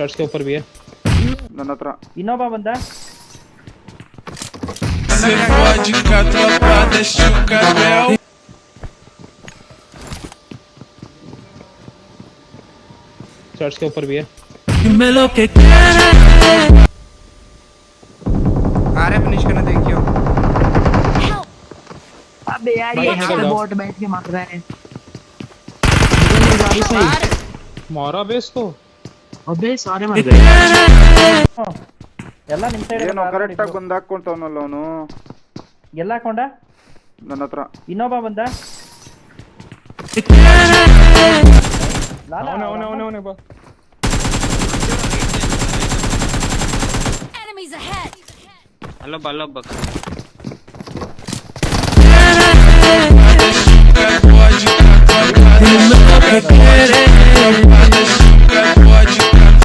Church के ऊपर भी है ನನ್ನ ಹತ್ರ ಇನ್ನೊಬ್ಬ ಬಂದ चर्च के ऊपर भी है आ रहे फिनिश करना देखियो। अबे यार भाई, ये यहाँ का बॉट बैठ के मार रहा है। मारा बे इसको अबे सारे मर गए। ಎಲ್ಲ ನಿಮ್ ಸೈಡ್ ಏನೋ ಕರೆಕ್ಟ್ ಆಗಿ ಬಂದು ಹಾಕೊಂತವನಲ್ಲ ಅವನು ಎಲ್ಲ ಹಾಕೊಂಡ ನನ್ನ ಹತ್ರ ಇನ್ನೊಬ್ಬ ಬಂದ ಅವನೇ ಬಾ Enemies ahead! Pode